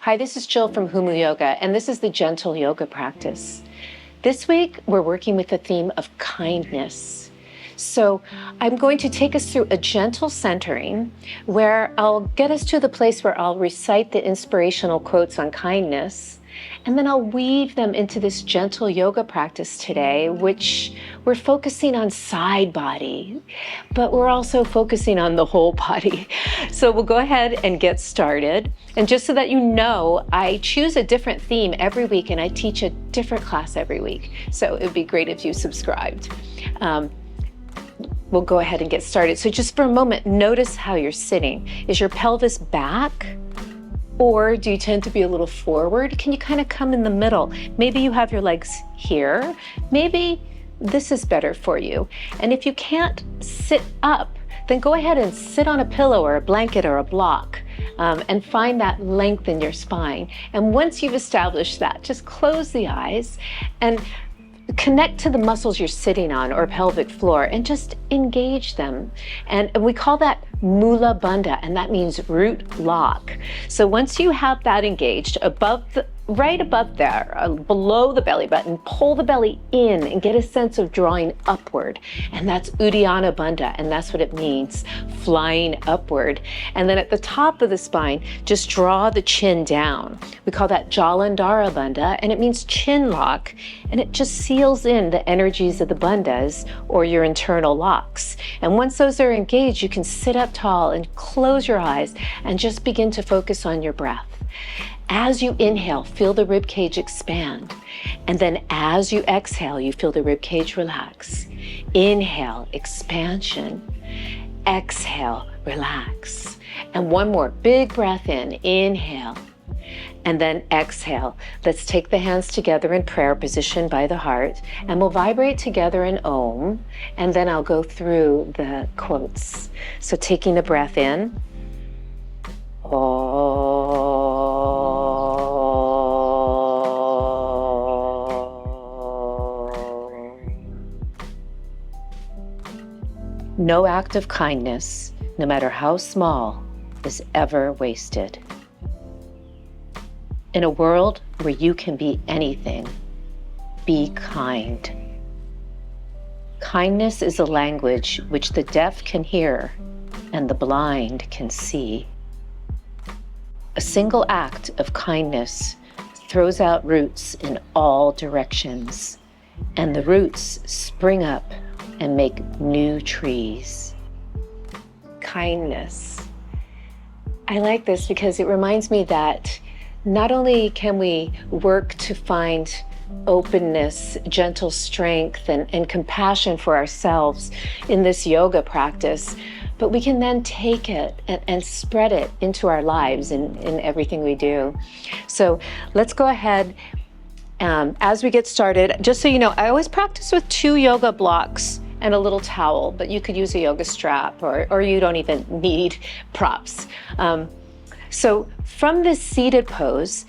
Hi, this is Jill from Humu Yoga, and this is the gentle yoga practice. This week, we're working with the theme of kindness. So I'm going to take us through a gentle centering where I'll get us to the place where I'll recite the inspirational quotes on kindness, and then I'll weave them into this gentle yoga practice today, which we're focusing on side body, but we're also focusing on the whole body. So we'll go ahead and get started. And just so that you know, I choose a different theme every week and I teach a different class every week. So it would be great if you subscribed. We'll go ahead and get started. So just for a moment, notice how you're sitting. Is your pelvis back? Or do you tend to be a little forward? Can you kind of come in the middle? Maybe you have your legs here. Maybe this is better for you. And if you can't sit up, then go ahead and sit on a pillow or a blanket or a block and find that length in your spine. And once you've established that, just close the eyes and connect to the muscles you're sitting on or pelvic floor and just engage them. And we call that Mula Bandha, and that means root lock. So once you have that engaged, right above there, below the belly button, pull the belly in and get a sense of drawing upward. And that's Uddiyana Bandha, and that's what it means, flying upward. And then at the top of the spine, just draw the chin down. We call that Jalandhara Bandha, and it means chin lock, and it just seals in the energies of the bandhas, or your internal locks. And once those are engaged, you can sit up tall and close your eyes and just begin to focus on your breath. As you inhale, feel the rib cage expand. And then as you exhale, you feel the rib cage relax. Inhale, expansion. Exhale, relax. And one more big breath in. Inhale. And then exhale. Let's take the hands together in prayer position by the heart, and we'll vibrate together in Om, and then I'll go through the quotes. So taking the breath in. No act of kindness, no matter how small, is ever wasted. In a world where you can be anything, be kind. Kindness is a language which the deaf can hear and the blind can see. A single act of kindness throws out roots in all directions, and the roots spring up and make new trees. Kindness. I like this because it reminds me that not only can we work to find openness, gentle strength, and compassion for ourselves in this yoga practice, but we can then take it and spread it into our lives in everything we do. So let's go ahead as we get started. Just so you know, I always practice with 2 yoga blocks and a little towel, but you could use a yoga strap or you don't even need props. So from this seated pose,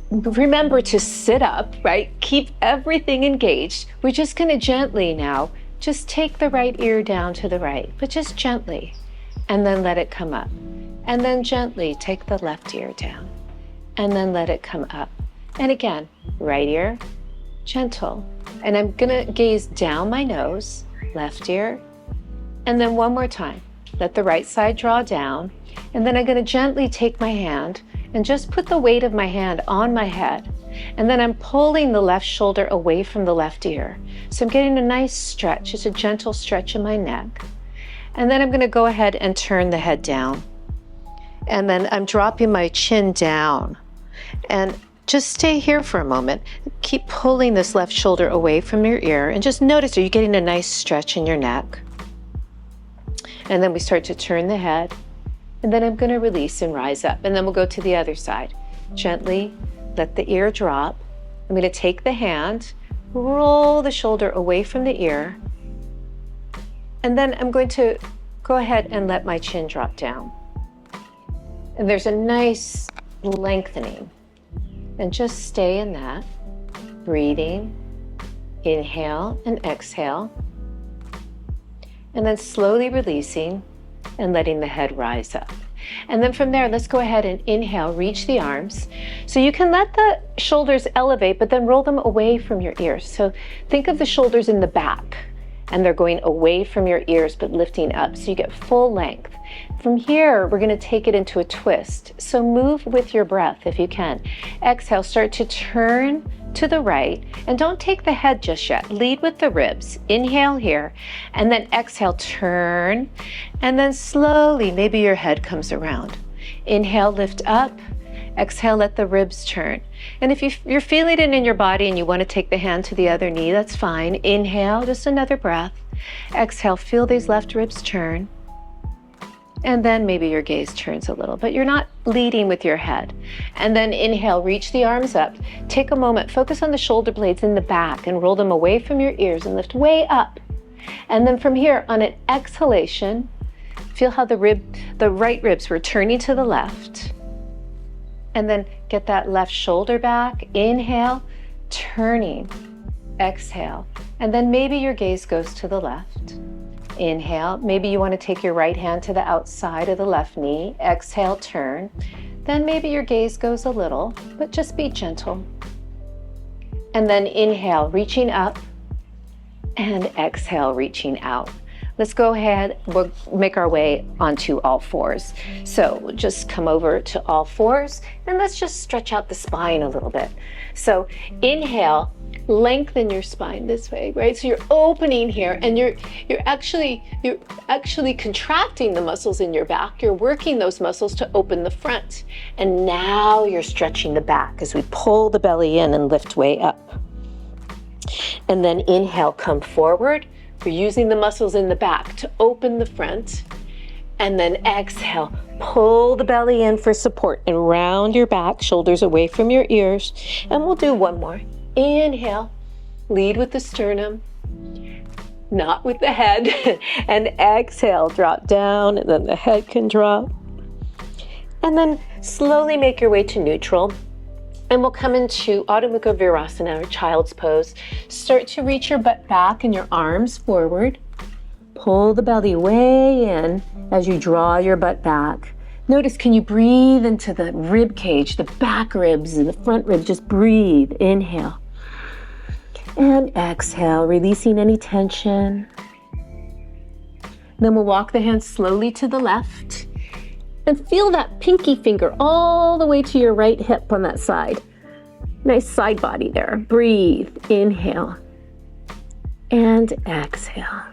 remember to sit up, right? Keep everything engaged. We're just going to gently now just take the right ear down to the right, but just gently, and then let it come up. And then gently take the left ear down, and then let it come up. And again, right ear, gentle. And I'm going to gaze down my nose, left ear, and then one more time. Let the right side draw down, and then I'm going to gently take my hand and just put the weight of my hand on my head. And then I'm pulling the left shoulder away from the left ear. So I'm getting a nice stretch, just a gentle stretch in my neck. And then I'm going to go ahead and turn the head down. And then I'm dropping my chin down. And just stay here for a moment. Keep pulling this left shoulder away from your ear, and just notice, are you getting a nice stretch in your neck? And then we start to turn the head, and then I'm going to release and rise up, and then we'll go to the other side. Gently let the ear drop. I'm going to take the hand, roll the shoulder away from the ear, and then I'm going to go ahead and let my chin drop down. And there's a nice lengthening. And just stay in that, breathing, inhale and exhale, and then slowly releasing and letting the head rise up. And then from there, let's go ahead and inhale, reach the arms. So you can let the shoulders elevate, but then roll them away from your ears. So think of the shoulders in the back, and they're going away from your ears, but lifting up, so you get full length. From here, we're gonna take it into a twist. So move with your breath if you can. Exhale, start to turn to the right, and don't take the head just yet. Lead with the ribs. Inhale here, and then exhale, turn, and then slowly, maybe your head comes around. Inhale, lift up. Exhale, let the ribs turn. And if you're feeling it in your body and you want to take the hand to the other knee, that's fine. Inhale, just another breath. Exhale, feel these left ribs turn. And then maybe your gaze turns a little, but you're not leading with your head. And then inhale, reach the arms up. Take a moment, focus on the shoulder blades in the back and roll them away from your ears and lift way up. And then from here, on an exhalation, feel how the right ribs were turning to the left. And then get that left shoulder back. Inhale, turning. Exhale. And then maybe your gaze goes to the left. Inhale. Maybe you want to take your right hand to the outside of the left knee. Exhale, turn. Then maybe your gaze goes a little, but just be gentle. And then inhale, reaching up. And exhale, reaching out. Let's go ahead, we'll make our way onto all fours. So we'll just come over to all fours, and let's just stretch out the spine a little bit. So inhale, lengthen your spine this way, right? So you're opening here, and you're actually contracting the muscles in your back. You're working those muscles to open the front. And now you're stretching the back as we pull the belly in and lift way up. And then inhale, come forward. We're using the muscles in the back to open the front. And then exhale, pull the belly in for support and round your back, shoulders away from your ears. And we'll do one more. Inhale, lead with the sternum, not with the head. And exhale, drop down, and then the head can drop. And then slowly make your way to neutral. And we'll come into Adho Mukha Virasana, or child's pose. Start to reach your butt back and your arms forward. Pull the belly way in as you draw your butt back. Notice, can you breathe into the rib cage, the back ribs and the front ribs? Just breathe. Inhale. And exhale, releasing any tension. Then we'll walk the hands slowly to the left. And feel that pinky finger all the way to your right hip on that side. Nice side body there. Breathe. Inhale. And exhale.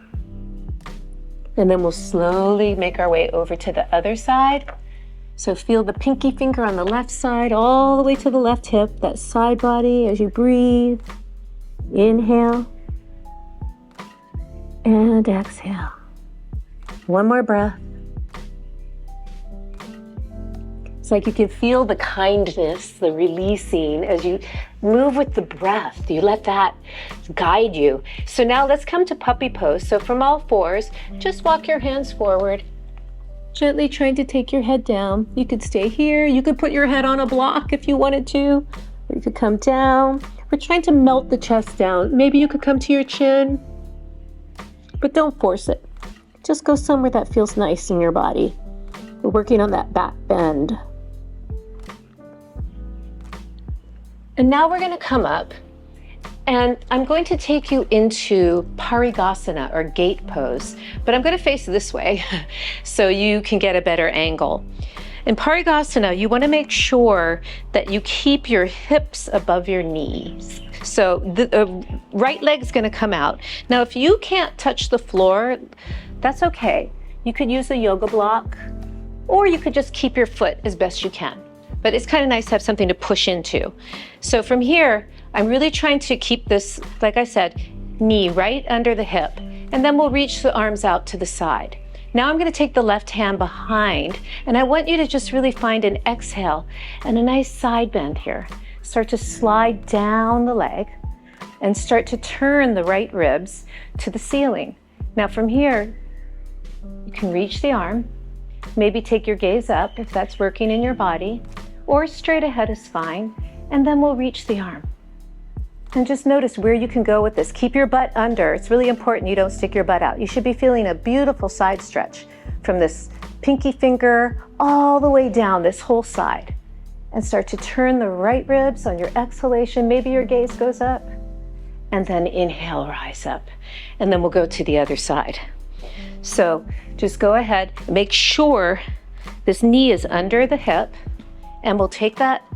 And then we'll slowly make our way over to the other side. So feel the pinky finger on the left side all the way to the left hip, that side body as you breathe. Inhale. And exhale. One more breath. It's like you can feel the kindness, the releasing as you move with the breath. You let that guide you. So now let's come to puppy pose. So from all fours, just walk your hands forward, gently trying to take your head down. You could stay here. You could put your head on a block if you wanted to, or you could come down. We're trying to melt the chest down. Maybe you could come to your chin, but don't force it. Just go somewhere that feels nice in your body. We're working on that back bend. And now we're going to come up, and I'm going to take you into Parighasana, or gate pose, but I'm going to face this way so you can get a better angle. In Parighasana, you want to make sure that you keep your hips above your knees. So the right leg's going to come out. Now, if you can't touch the floor, that's okay. You could use a yoga block, or you could just keep your foot as best you can. But it's kind of nice to have something to push into. So from here, I'm really trying to keep this, like I said, knee right under the hip. And then we'll reach the arms out to the side. Now I'm going to take the left hand behind, and I want you to just really find an exhale and a nice side bend here. Start to slide down the leg and start to turn the right ribs to the ceiling. Now from here, you can reach the arm. Maybe take your gaze up if that's working in your body, or straight ahead is fine, and then we'll reach the arm. And just notice where you can go with this. Keep your butt under. It's really important you don't stick your butt out. You should be feeling a beautiful side stretch from this pinky finger all the way down this whole side. And start to turn the right ribs on your exhalation. Maybe your gaze goes up. And then inhale, rise up. And then we'll go to the other side. So just go ahead, make sure this knee is under the hip, and we'll take that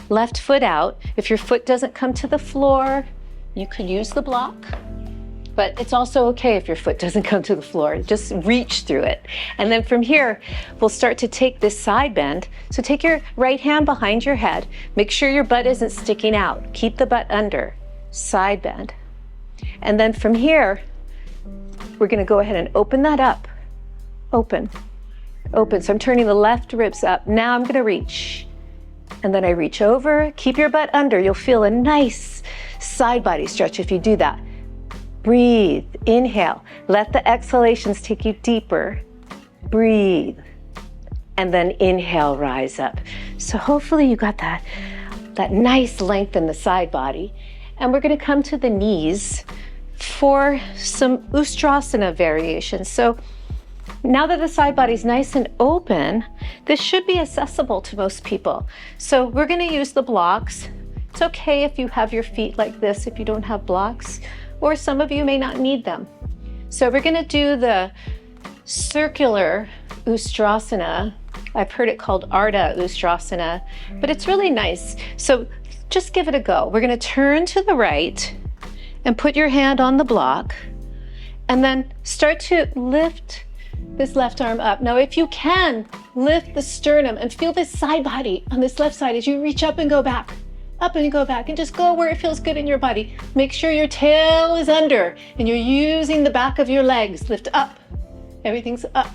left foot out. If your foot doesn't come to the floor, you could use the block, but it's also okay if your foot doesn't come to the floor. Just reach through it. And then from here, we'll start to take this side bend. So take your right hand behind your head. Make sure your butt isn't sticking out. Keep the butt under. Side bend. And then from here, we're gonna go ahead and open that up. Open, open. So I'm turning the left ribs up. Now I'm gonna reach. And then I reach over. Keep your butt under. You'll feel a nice side body stretch if you do that. Breathe, inhale. Let the exhalations take you deeper. Breathe. And then inhale, rise up. So hopefully you got that nice length in the side body. And we're gonna come to the knees for some Ustrasana variations. So now that the side body's nice and open, this should be accessible to most people. So we're gonna use the blocks. It's okay if you have your feet like this, if you don't have blocks, or some of you may not need them. So we're gonna do the circular Ustrasana. I've heard it called Ardha Ustrasana, but it's really nice. So just give it a go. We're gonna turn to the right and put your hand on the block, and then start to lift this left arm up. Now, if you can, lift the sternum and feel this side body on this left side as you reach up and go back, and just go where it feels good in your body. Make sure your tail is under and you're using the back of your legs. Lift up, everything's up.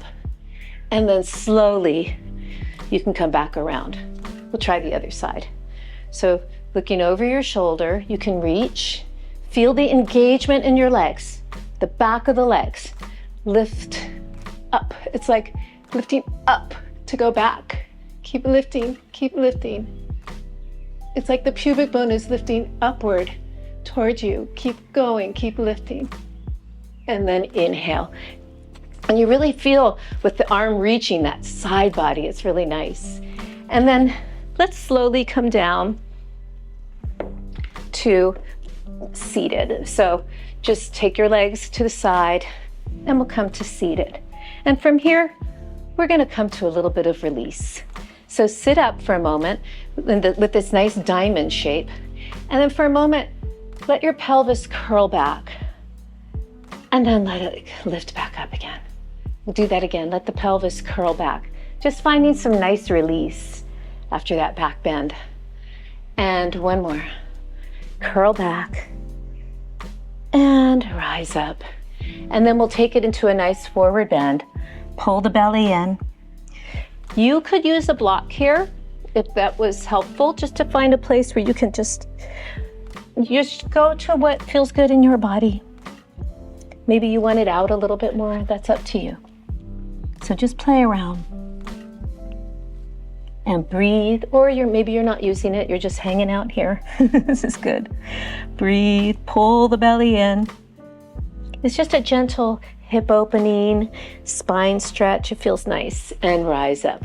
And then slowly you can come back around. We'll try the other side. So looking over your shoulder, you can reach, feel the engagement in your legs, the back of the legs. Lift up. It's like lifting up to go back. Keep lifting, keep lifting. It's like the pubic bone is lifting upward towards you. Keep going, keep lifting. And then inhale. And you really feel with the arm reaching that side body, it's really nice. And then let's slowly come down to seated. So just take your legs to the side and we'll come to seated. And from here, we're gonna come to a little bit of release. So sit up for a moment with this nice diamond shape. And then for a moment, let your pelvis curl back. And then let it lift back up again. We'll do that again. Let the pelvis curl back. Just finding some nice release after that back bend. And one more. Curl back and rise up. And then we'll take it into a nice forward bend. Pull the belly in. You could use a block here if that was helpful, just to find a place where you can just go to what feels good in your body. Maybe you want it out a little bit more, that's up to you. So just play around and breathe, or maybe you're not using it, you're just hanging out here. This is good. Breathe, pull the belly in. It's just a gentle hip opening, spine stretch, it feels nice, and rise up.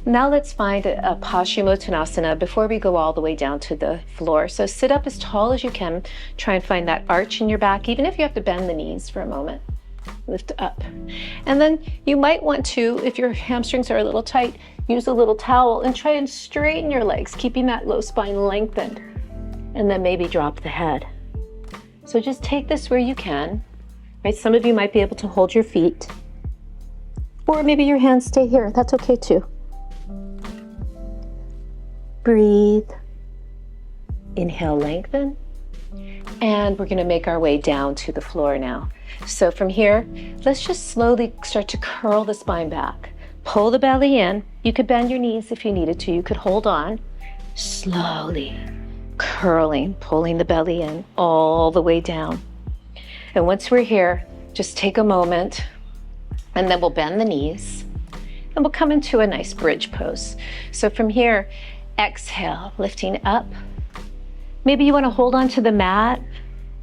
Now let's find a Paschimottanasana before we go all the way down to the floor. So sit up as tall as you can, try and find that arch in your back, even if you have to bend the knees for a moment. Lift up. And then you might want to, if your hamstrings are a little tight, use a little towel and try and straighten your legs, keeping that low spine lengthened. And then maybe drop the head. So just take this where you can. Right? Some of you might be able to hold your feet, or maybe your hands stay here. That's okay too. Breathe. Inhale, lengthen. And we're going to make our way down to the floor now. So from here, let's just slowly start to curl the spine back. Pull the belly in. You could bend your knees if you needed to. You could hold on. Slowly curling, pulling the belly in all the way down. And once we're here, just take a moment, and then we'll bend the knees, and we'll come into a nice bridge pose. So from here, exhale, lifting up. Maybe you want to hold on to the mat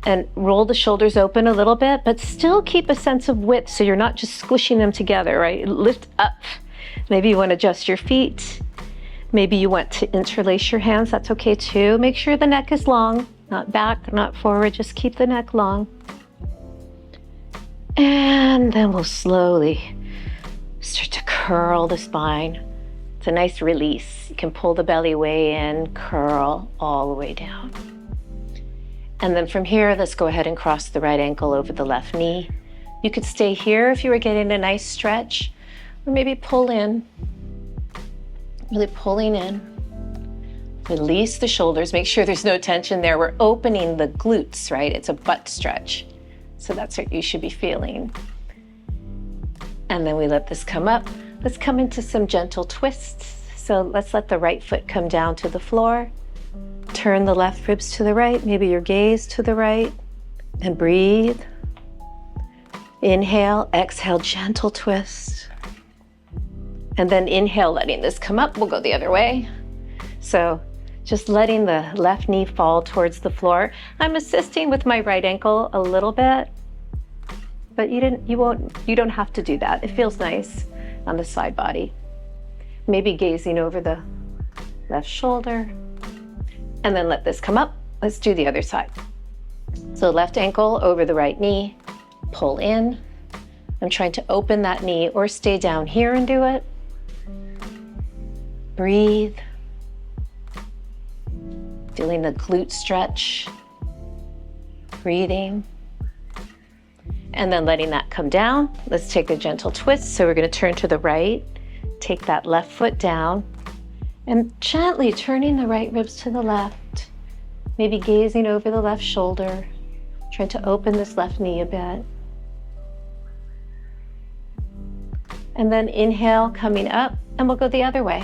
And roll the shoulders open a little bit, but still keep a sense of width so you're not just squishing them together, right? Lift up. Maybe you want to adjust your feet. Maybe you want to interlace your hands. That's okay too. Make sure the neck is long, not back, not forward. Just keep the neck long. And then we'll slowly start to curl the spine. It's a nice release. You can pull the belly way in, curl all the way down. And then from here, let's go ahead and cross the right ankle over the left knee. You could stay here if you were getting a nice stretch, or maybe pull in, really pulling in. Release the shoulders, make sure there's no tension there. We're opening the glutes, right? It's a butt stretch. So that's what you should be feeling. And then we let this come up. Let's come into some gentle twists. So let's let the right foot come down to the floor. Turn the left ribs to the right, maybe your gaze to the right, and breathe. Inhale, exhale, gentle twist. And then inhale, letting this come up. We'll go the other way. So just letting the left knee fall towards the floor. I'm assisting with my right ankle a little bit, but you don't have to do that. It feels nice on the side body. Maybe gazing over the left shoulder. And then let this come up. Let's do the other side. So left ankle over the right knee, pull in. I'm trying to open that knee or stay down here and do it. Breathe. Feeling the glute stretch. Breathing. And then letting that come down. Let's take a gentle twist. So we're going to turn to the right. Take that left foot down. And gently turning the right ribs to the left, maybe gazing over the left shoulder, trying to open this left knee a bit. And then inhale, coming up, and we'll go the other way.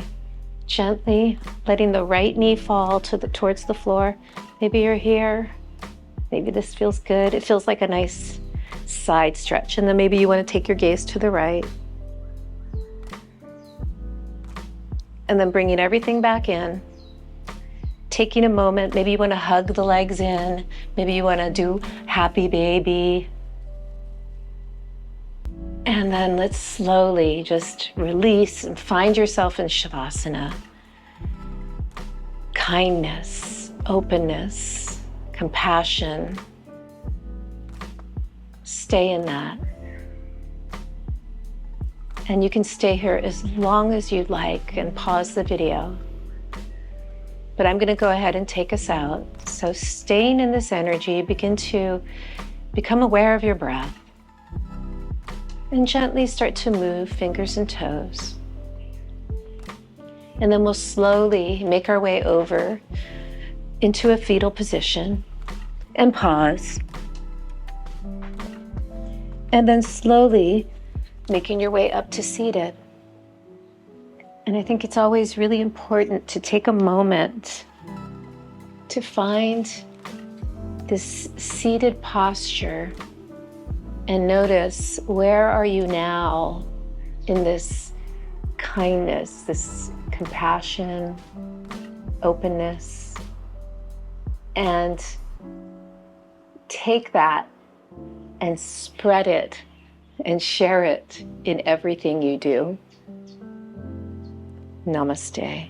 Gently letting the right knee fall towards the floor. Maybe you're here. Maybe this feels good. It feels like a nice side stretch. And then maybe you want to take your gaze to the right. And then bringing everything back in, taking a moment. Maybe you want to hug the legs in. Maybe you want to do happy baby. And then let's slowly just release and find yourself in Savasana. Kindness, openness, compassion. Stay in that. And you can stay here as long as you'd like and pause the video. But I'm going to go ahead and take us out. So staying in this energy, begin to become aware of your breath. And gently start to move fingers and toes. And then we'll slowly make our way over into a fetal position and pause. And then slowly making your way up to seated. And I think it's always really important to take a moment to find this seated posture and notice, where are you now in this kindness, this compassion, openness, and take that and spread it and share it in everything you do. Namaste.